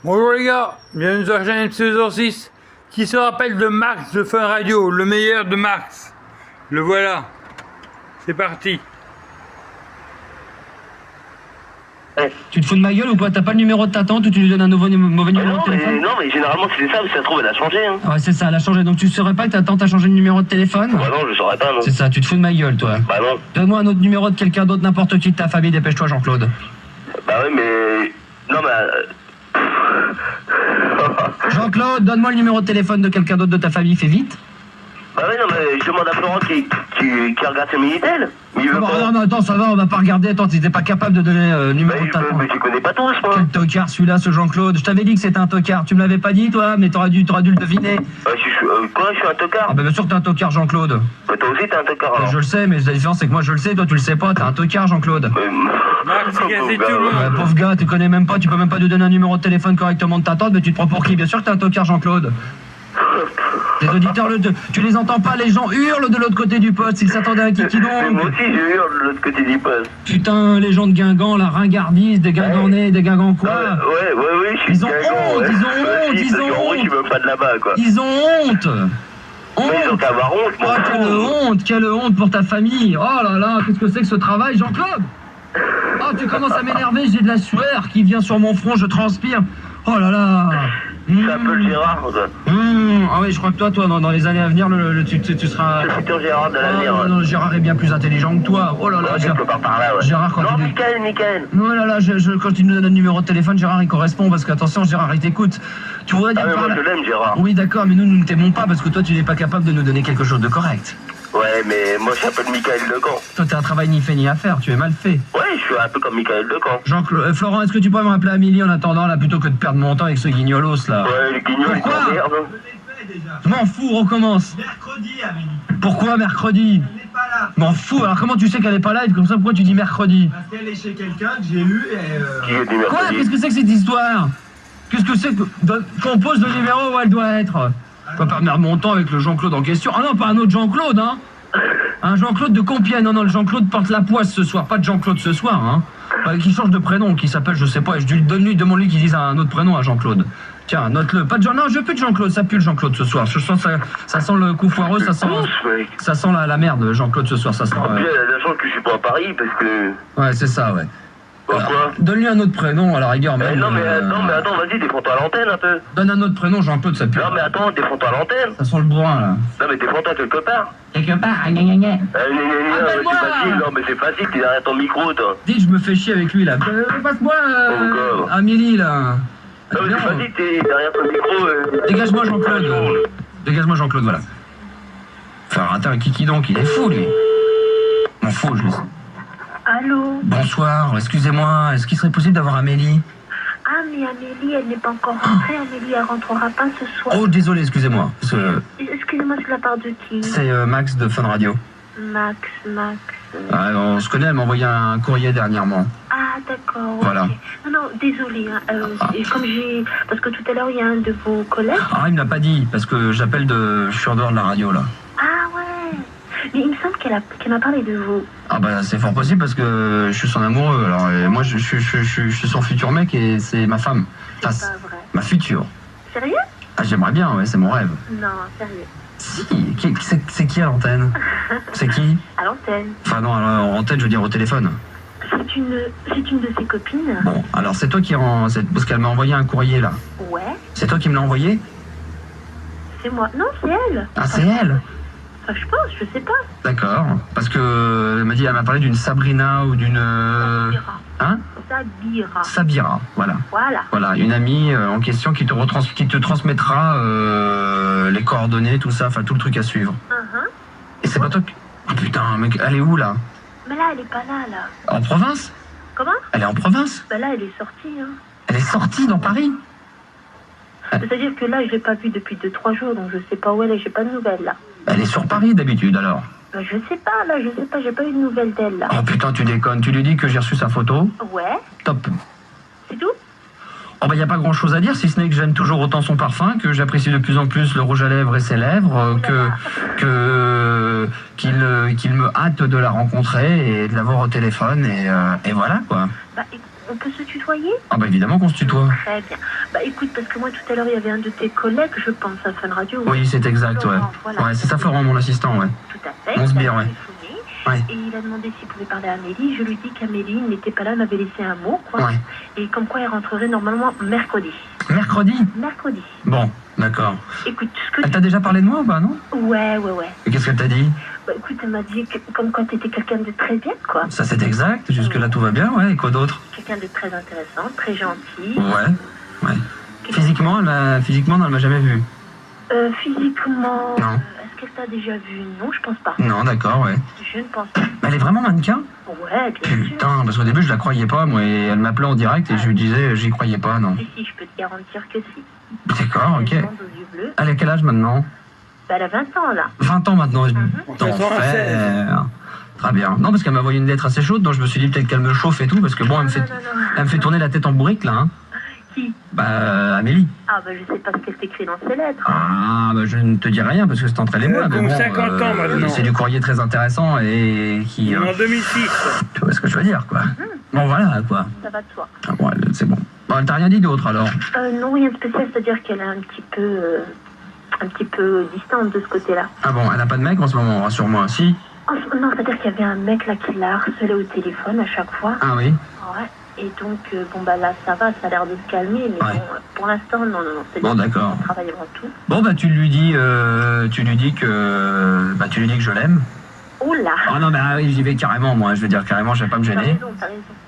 Bonjour les gars, bienvenue sur la chaîne MC206. Qui se rappelle de Max de Fun Radio, le meilleur de Max? Le voilà. C'est parti. Tu te fous de ma gueule ou quoi? T'as pas le numéro de ta tante ou tu lui donnes un mauvais numéro de téléphone? Non, mais généralement c'est ça, mais ça se trouve elle a changé. Hein. Ouais, c'est ça, elle a changé. Donc tu saurais pas que ta tante a changé de numéro de téléphone? Bah non, je saurais pas, non. C'est ça, tu te fous de ma gueule, toi. Bah non. Donne-moi un autre numéro de quelqu'un d'autre, n'importe qui de ta famille, dépêche-toi, Jean-Claude. Bah ouais, mais... Non, mais... Jean-Claude, donne-moi le numéro de téléphone de quelqu'un d'autre de ta famille, fais vite. Bah ouais, non, mais je demande à Florent qui regarde ses Minitel. Mais il veut pas... Non, attends, ça va, on va pas regarder. Attends, t'étais pas capable de donner le numéro de ta tante. Mais tu connais pas tous, moi. Quel tocard celui-là, ce Jean-Claude. Je t'avais dit que c'était un tocard. Tu me l'avais pas dit, toi, mais t'aurais dû le deviner. Quoi, je suis un tocard? Ah bah bien sûr que t'es un tocard, Jean-Claude. Bah toi aussi t'es un tocard, alors. Je le sais, mais la différence c'est que moi je le sais, toi tu le sais pas, t'es un tocard, Jean-Claude. Max, c'est cassé tout le monde. Ouais, pauvre gars, tu connais même pas, tu peux même pas lui donner un numéro de téléphone correctement de ta tante, mais tu te prends pour qui? Bien sûr que t'es un tocard, Jean-Claude. Les auditeurs, tu les entends pas, les gens hurlent de l'autre côté du poste, s'ils s'attendaient à un kiki Moi donc. aussi je hurle de l'autre côté du poste. Putain, les gens de Guingamp, la ringardise, des Guingampnais, des Guingampois. Ouais, je suis Ils ont Guingamp, honte, ouais. ils ont honte, Si, ils parce ont qu'en vrai, je suis même pas de là-bas, quoi. Ils ont honte. Mais ils ont qu'à avoir honte, moi. Oh, quelle honte pour ta famille. Oh là là, qu'est-ce que c'est que ce travail, Jean-Claude? Oh, tu commences à m'énerver, j'ai de la sueur qui vient sur mon front, je transpire. Oh là là. C'est un peu le Gérard, quoi. Ah oui, je crois que toi, dans les années à venir, tu seras... C'est le futur Gérard de l'avenir. Non, Gérard est bien plus intelligent que toi. Oh là là, Quelque part par là, ouais. Gérard, quand non, tu... Michael. Oh là là, quand tu nous donnes un numéro de téléphone, Gérard, il correspond, parce qu'attention, Gérard, il t'écoute. Tu voudrais dire Ah, mais par moi, là... je l'aime, Gérard. Oui, d'accord, mais nous ne t'aimons pas, parce que toi, tu n'es pas capable de nous donner quelque chose de correct. Ouais, mais moi, je suis un peu de Michael Decamp. Toi, t'as un travail ni fait ni à faire, tu es mal fait. Ouais, je suis un peu comme Michael Decamp. Jean-Claude, Florent, est-ce que tu pourrais me rappeler Amélie en attendant, là, plutôt que de perdre mon temps avec ce guignolos, là? Ouais, le guignol, il Pourquoi? t'emmerde. Je m'en fous, recommence. Mercredi, Amélie. Pourquoi mercredi? Elle n'est pas là. M'en fous, alors comment tu sais qu'elle est pas là et comme ça, pourquoi tu dis mercredi? Parce qu'elle est chez quelqu'un que j'ai eu et... Qui est du Quoi? mercredi? Qu'est-ce que c'est que cette histoire? Qu'est-ce que c'est que... Qu'on pose le numéro où elle doit être? Je peux pas perdre mon temps avec le Jean-Claude en question. Ah non, pas un autre Jean-Claude, hein? Un Jean-Claude de Compiègne. Non, le Jean-Claude porte la poisse ce soir. Pas de Jean-Claude ce soir, hein? Qui change de prénom, qui s'appelle, je sais pas, demande-lui qu'il dise un autre prénom à Jean-Claude. Tiens, note-le. Pas de Jean... Non, je veux plus de Jean-Claude, ça pue le Jean-Claude ce soir. Je sens ça sent le coup foireux, ça sent la merde, Jean-Claude ce soir, ça sent... Puis, elle a la chance que je suis pas à Paris, parce que... Ouais, c'est ça, ouais. Pourquoi? Donne-lui un autre prénom, à la rigueur, même. Non, mais attends, vas-y, défends-toi à l'antenne, un peu. Donne un autre prénom, Jean-Claude, ça pue. Non, mais attends, défends-toi à l'antenne. Ça sent le bourrin, là. Non, mais défends-toi quelque part. Quelque part, gna gna gna. C'est facile, non, mais c'est facile, t'es derrière ton micro, toi. Dis, je me fais chier avec lui, là. Passe-moi, Encore. Amélie, là. Non, mais c'est facile, t'es derrière ton micro. Dégage-moi, Jean-Claude. Dégage-moi, Jean-Claude, voilà. Faire rater un kiki donc, il est fou, lui. M'en fous, je le sais. Allô? Bonsoir, excusez-moi, est-ce qu'il serait possible d'avoir Amélie? Ah, mais Amélie, elle n'est pas encore rentrée. Amélie, elle rentrera pas ce soir. Oh, désolé, excusez-moi. Excusez-moi, c'est de la part de qui? C'est Max de Fun Radio. Max. Ah, on se connaît, elle m'a envoyé un courrier dernièrement. Ah, d'accord. Voilà. Okay. Non, désolé. Parce que tout à l'heure, il y a un de vos collègues. Ah, il me l'a pas dit, parce que je suis en dehors de la radio, là. Ah, ouais. Mais il me semble qu'elle m'a parlé de vous. Ah bah c'est fort possible parce que je suis son amoureux. Alors moi je suis son futur mec et c'est ma femme. C'est pas vrai. Ma future. Sérieux? Ah j'aimerais bien, ouais, c'est mon rêve. Non, sérieux. Si, c'est qui à l'antenne? C'est qui? À l'antenne. Enfin non, alors, en antenne je veux dire au téléphone. C'est une de ses copines. Bon, alors c'est toi qui parce qu'elle m'a envoyé un courrier là. Ouais. C'est toi qui me l'as envoyé? C'est moi. Non, c'est elle. Ah c'est elle? Enfin, je pense, je sais pas. D'accord. Parce que elle m'a parlé d'une Sabrina ou d'une... Sabira. Hein? Sabira, voilà. Voilà, une amie en question qui te transmettra les coordonnées, tout ça, enfin tout le truc à suivre. Et c'est pas toi que... Oh putain, mec, elle est où là? Mais là, elle est pas là. En province? Comment? Elle est en province? Bah là, elle est sortie, hein. Elle est sortie dans Paris? C'est-à-dire que là, je l'ai pas vue depuis 2-3 jours, donc je sais pas où elle est, j'ai pas de nouvelles, là. Elle est sur Paris d'habitude alors? Bah, je sais pas, j'ai pas eu de nouvelles d'elle, là. Oh putain, tu déconnes, tu lui dis que j'ai reçu sa photo? Ouais. Top. C'est tout? Oh bah y a pas grand chose à dire, si ce n'est que j'aime toujours autant son parfum, que j'apprécie de plus en plus le rouge à lèvres et ses lèvres, qu'il me hâte de la rencontrer et de l'avoir au téléphone et voilà quoi. Bah, on On peut se tutoyer? Ah bah évidemment qu'on se tutoie. Très bien. Bah écoute, parce que moi tout à l'heure, il y avait un de tes collègues, je pense, à Fun Radio. Oui, c'est exact, ouais. Florent, voilà. Ouais, c'est ça Florent, mon assistant, ouais. Tout à fait. On se Il a bire, ouais. téléphoné, Ouais. Et il a demandé s'il pouvait parler à Amélie. Je lui dis qu'Amélie n'était pas là, elle m'avait laissé un mot, quoi. Ouais. Et comme quoi elle rentrerait normalement mercredi. Mercredi? Mercredi. Bon, d'accord. Écoute, ce que Elle t'a déjà parlé de moi ou pas, non? Ouais. Et qu'est-ce qu'elle t'a dit? Bah écoute, elle m'a dit que, comme quoi t'étais quelqu'un de très bien, quoi. Ça c'est exact, jusque-là tout va bien, ouais, et quoi d'autre? Quelqu'un de très intéressant, très gentil. Ouais. Physiquement, non, elle m'a jamais vu. Physiquement, Non. est-ce qu'elle t'a déjà vu? Non, je pense pas. Non, d'accord, ouais. Je ne pense pas. Mais elle est vraiment mannequin? Ouais, bien sûr. Putain, parce qu'au début je la croyais pas, moi, et elle m'appelait en direct et je lui disais, j'y croyais pas, non. Si, je peux te garantir que si. D'accord, ok. Elle demande aux yeux bleus. Elle a quel âge maintenant? Bah, elle a 20 ans, là. 20 ans maintenant. Ça sera 16. Très bien. Non, parce qu'elle m'a envoyé une lettre assez chaude, donc je me suis dit peut-être qu'elle me chauffe et tout, parce que bon, elle me fait tourner la tête en bourrique, là, hein. Qui? Bah, Amélie. Ah, bah, je sais pas ce qu'elle t'écrit dans ses lettres. Ah, bah, je ne te dis rien, parce que c'est entre elle et moi. Comme mais bon, 50 ans maintenant. c'est du courrier très intéressant et qui... En 2006. tu vois ce que je veux dire, quoi. Bon, voilà, quoi. Ça va de soi. Ah, bon, c'est bon. Bon, elle t'a rien dit d'autre, alors? Non, rien de spécial, c'est-à-dire qu'elle est un petit peu distante de ce côté-là. Ah bon, elle a pas de mec en ce moment, rassure-moi. Si? Non, c'est-à-dire qu'il y avait un mec là qui l'a harcelé au téléphone à chaque fois. Ah oui? Ouais. Et donc, bon, bah là, ça va, ça a l'air de se calmer, mais Ouais. bon, pour l'instant, non, c'est Bon, d'accord. on travaille avant tout. Bon, bah, tu lui dis que je l'aime. Oh là! Ah non, mais j'y vais carrément, moi. Je veux dire carrément, je vais pas me T'as gêner. raison.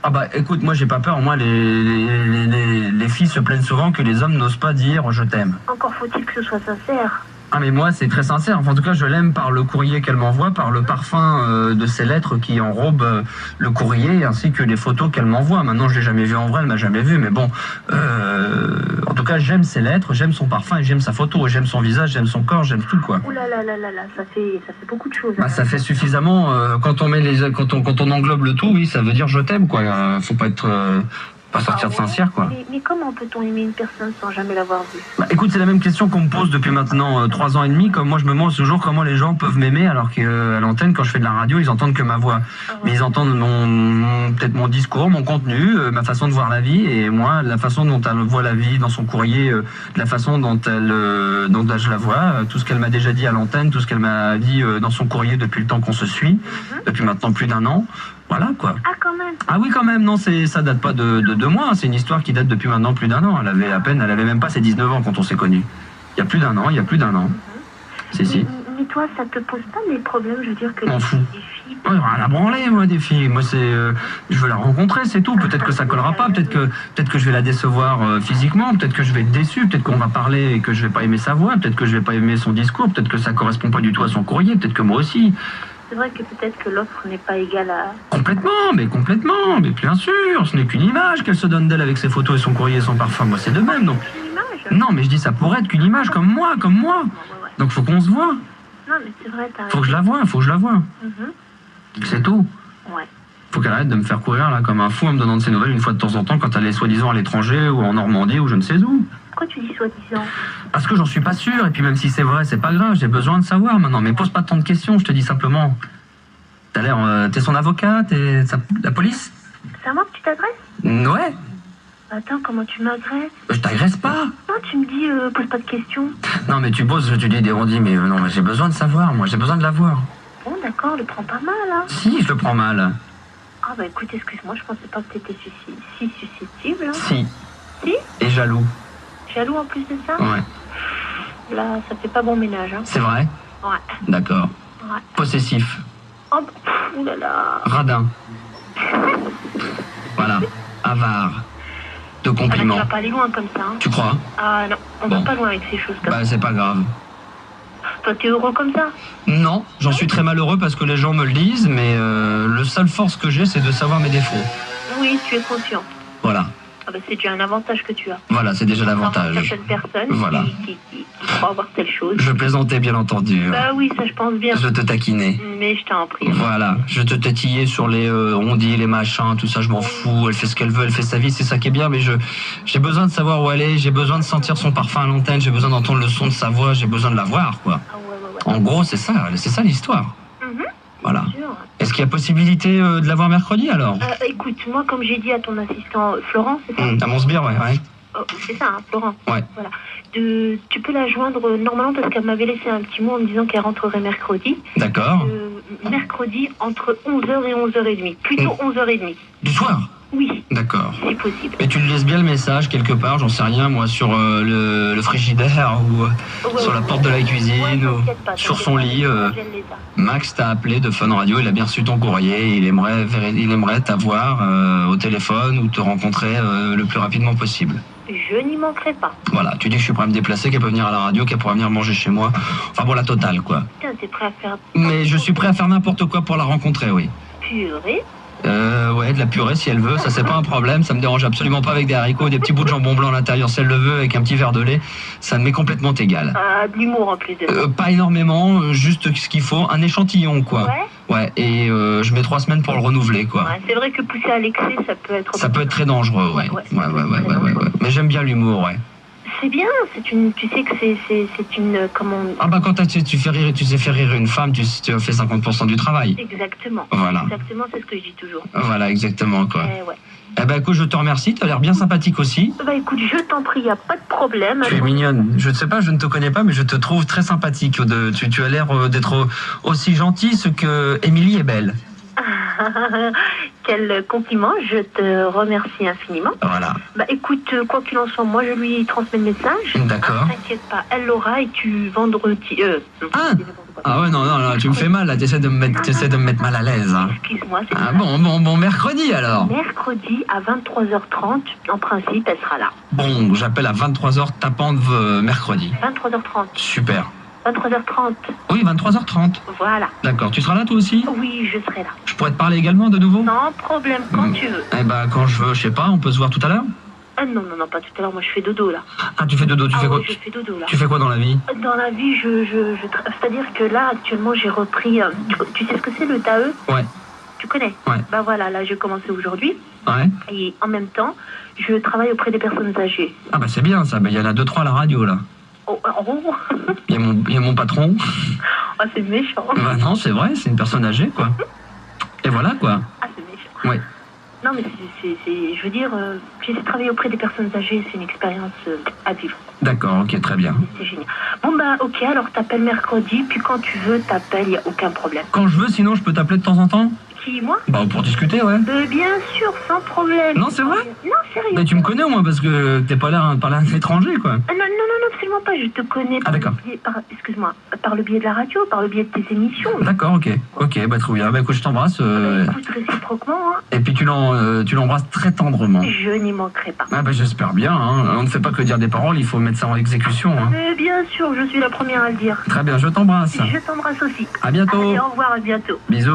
Ah bah, écoute, moi, j'ai pas peur. Moi, les filles se plaignent souvent que les hommes n'osent pas dire je t'aime. Encore faut-il que ce soit sincère. Ah mais moi c'est très sincère, enfin, en tout cas je l'aime par le courrier qu'elle m'envoie, par le parfum de ses lettres qui enrobent le courrier ainsi que les photos qu'elle m'envoie. Maintenant je l'ai jamais vue en vrai, elle m'a jamais vu, mais bon, en tout cas j'aime ses lettres, j'aime son parfum et j'aime sa photo, et j'aime son visage, j'aime son corps, j'aime tout quoi. Ouh là, ça fait beaucoup de choses. Bah, ça fait suffisamment, quand on englobe le tout, oui ça veut dire je t'aime quoi, faut pas être... pas sortir de Saint-Cyr, quoi. Mais comment peut-on aimer une personne sans jamais l'avoir vue? Bah, écoute, c'est la même question qu'on me pose depuis maintenant 3 ans et demi. Comme moi, je me demande toujours comment les gens peuvent m'aimer alors qu'à l'antenne, quand je fais de la radio, ils entendent que ma voix. Mais ils entendent peut-être mon discours, mon contenu, ma façon de voir la vie. Et moi, la façon dont elle voit la vie dans son courrier, la façon dont je la vois, tout ce qu'elle m'a déjà dit à l'antenne, tout ce qu'elle m'a dit dans son courrier depuis le temps qu'on se suit, depuis maintenant plus d'1 an. Voilà, quoi. Ah, quand même. Ah oui, quand même, non, ça date pas de 2 mois, hein. C'est une histoire qui date depuis maintenant plus d'1 an. Elle avait même pas ses 19 ans quand on s'est connus. Il y a plus d'un an. Si. Mais toi, ça te pose pas des problèmes, je veux dire, que M'en fous. des filles... Ouais, rien à branler, moi, des filles. Moi, je veux la rencontrer, c'est tout. Peut-être que ça collera pas, peut-être que je vais la décevoir physiquement, peut-être que je vais être déçu, peut-être qu'on va parler et que je vais pas aimer sa voix, peut-être que je vais pas aimer son discours, peut-être que ça correspond pas du tout à son courrier, peut-être que moi aussi. C'est vrai que peut-être que l'offre n'est pas égale à... Complètement, mais bien sûr, ce n'est qu'une image qu'elle se donne d'elle avec ses photos et son courrier et son parfum. Moi, c'est de même, donc. Une image. Non, mais je dis ça pourrait être qu'une image, comme moi. Ouais. Donc, faut qu'on se voit. Non, mais c'est vrai, t'as Faut que je la voie. C'est tout. Ouais. Faut qu'elle arrête de me faire courir là comme un fou en me donnant de ses nouvelles une fois de temps en temps quand elle est soi-disant à l'étranger ou en Normandie ou je ne sais où. Pourquoi tu dis soi-disant? Parce que j'en suis pas sûr, et puis même si c'est vrai, c'est pas grave, j'ai besoin de savoir maintenant. Mais pose pas tant de questions, je te dis simplement. T'as l'air, t'es son avocat, la police? C'est à moi que tu t'adresses? Ouais. Attends, comment tu m'agresses? Je t'agresse pas. Non, tu me dis, pose pas de questions. Non mais tu dis des rondis, mais non, mais j'ai besoin de savoir, moi j'ai besoin de la voir. Bon, d'accord, le prends pas mal, hein. Si, je le prends mal. Ah bah écoute, excuse-moi, je pensais pas que t'étais si susceptible, hein. Si. Si? Et jaloux. Jaloux en plus de ça? Ouais. Là, ça fait pas bon ménage, hein. C'est vrai? Ouais. D'accord. Ouais. Possessif. Oh, oulala. Radin. Voilà. Avare. De Ah bah, tu compliments. vas pas aller loin comme ça, hein. Tu crois? Ah non, on Bon. va pas loin avec ces choses comme Bah c'est pas grave. ça. Toi, t'es heureux comme ça? Non, j'en suis très malheureux parce que les gens me le disent, mais le seule force que j'ai, c'est de savoir mes défauts. Oui, tu es conscient. Voilà. Ah bah, c'est déjà un avantage que tu as. Voilà, c'est déjà l'avantage. Certaines personnes Voilà. qui croient avoir telle chose. Je plaisantais, bien entendu. Bah oui, ça je pense bien. Je te taquinais. Mais je t'en prie. Voilà, je te tatillais sur les ondits, les machins, tout ça, je m'en fous. Elle fait ce qu'elle veut, elle fait sa vie, c'est ça qui est bien, mais j'ai besoin de savoir où elle est, j'ai besoin de sentir son parfum à l'antenne, j'ai besoin d'entendre le son de sa voix, j'ai besoin de la voir, quoi. Ah ouais. En gros, c'est ça l'histoire. Mhm. Voilà. Bien sûr. Est-ce qu'il y a possibilité de l'avoir mercredi alors? Écoute, moi, comme j'ai dit à ton assistant Florent, c'est ça? À Monsbir, ouais. Oh, c'est ça, hein, Florent. Ouais. Voilà. Tu peux la joindre normalement parce qu'elle m'avait laissé un petit mot en me disant qu'elle rentrerait mercredi. D'accord. Mercredi entre 11h et 11h30. Plutôt 11h30. Du soir? Oui, D'accord. c'est possible. Et tu lui laisses bien le message quelque part, j'en sais rien, moi, sur le frigidaire ou sur la porte de la cuisine ou sur son lit. Max t'a appelé de Fun Radio, il a bien reçu ton courrier, il aimerait t'avoir au téléphone ou te rencontrer le plus rapidement possible. Je n'y manquerai pas. Voilà, tu dis que je suis prêt à me déplacer, qu'elle peut venir à la radio, qu'elle pourra venir manger chez moi. Enfin bon, la totale, quoi. Putain, t'es prêt à faire... Mais je suis prêt à faire n'importe quoi pour la rencontrer, oui. Purée. Ouais, de la purée si elle veut, ça c'est pas un problème, ça me dérange absolument pas avec des haricots, des petits bouts de jambon blanc à l'intérieur si elle le veut, avec un petit verre de lait, ça m'est complètement égal. De l'humour en plus de ça. Pas énormément, juste ce qu'il faut, un échantillon quoi. Ouais. Ouais, et je mets 3 semaines pour le renouveler quoi. Ouais, c'est vrai que pousser à l'excès, ça peut être... Ça peut être très dangereux, ouais. Ouais. Mais j'aime bien l'humour, ouais. C'est bien, tu sais que c'est une... Comment... Ah bah quand tu sais faire rire une femme, tu as fait 50% du travail. Exactement. Voilà. Exactement, c'est ce que je dis toujours. Voilà, exactement quoi. Ouais. Eh ben écoute, je te remercie, tu as l'air bien sympathique aussi. Bah écoute, je t'en prie, y a pas de problème. Tu es mignonne. Je ne sais pas, je ne te connais pas, mais je te trouve très sympathique. Tu as l'air d'être aussi gentille, ce que Émilie est belle. Quel compliment, je te remercie infiniment. Voilà. Bah écoute, quoi qu'il en soit, moi je lui transmets le message. D'accord. T'inquiète pas, elle l'aura et tu vendredi... Ah ouais, non, tu me fais mal, là, t'essaies de me mettre mal à l'aise. Hein. Excuse-moi, c'est Ah ça. bon, mercredi alors. Mercredi à 23h30, en principe, elle sera là. Bon, j'appelle à 23h tapante mercredi. 23h30. Super. 23h30. Oui, 23h30. Voilà. D'accord, tu seras là toi aussi? Oui, je serai là. Je pourrais te parler également de nouveau? Sans problème, quand tu veux. Eh ben, quand je veux, je sais pas, on peut se voir tout à l'heure? Non, pas tout à l'heure, moi je fais dodo là. Ah, tu fais dodo, tu fais quoi? Oui, je fais dodo là. Tu fais quoi dans la vie? Dans la vie, c'est-à-dire que là, actuellement, j'ai repris... tu sais ce que c'est le TAE? Ouais. Tu connais? Ouais. Bah voilà, là, j'ai commencé aujourd'hui. Ouais. Et en même temps, je travaille auprès des personnes âgées. Ah bah c'est bien ça, il y en a 2-3 à la radio là. Oh. Il y a mon patron. Ah, c'est méchant. Bah non, c'est vrai, c'est une personne âgée quoi. Et voilà quoi. Ah, c'est méchant. Ouais. Non, mais je veux dire, j'ai travaillé auprès des personnes âgées, c'est une expérience à vivre. D'accord, ok, très bien. C'est génial. Bon, bah, ok, alors t'appelles mercredi, puis quand tu veux, t'appelles, y a aucun problème. Quand je veux, sinon je peux t'appeler de temps en temps? Qui, moi? Bah pour discuter, ouais. Bien sûr, sans problème. Non, c'est vrai? Non, sérieux. Mais tu me connais au moins parce que t'es pas l'air d'un étranger quoi. Non, absolument pas, je te connais Ah, d'accord. excuse-moi, par le biais de la radio, par le biais de tes émissions. D'accord, ok, bah très bien. Bah écoute, je t'embrasse. Écoute, réciproquement, hein. Et puis tu l'embrasses très tendrement. Je n'y manquerai pas. Ah bah j'espère bien, hein. On ne fait pas que dire des paroles, il faut mettre ça en exécution. Hein. Mais bien sûr, je suis la première à le dire. Très bien, je t'embrasse. Je t'embrasse aussi. À bientôt. Allez, au revoir, à bientôt. Bisous.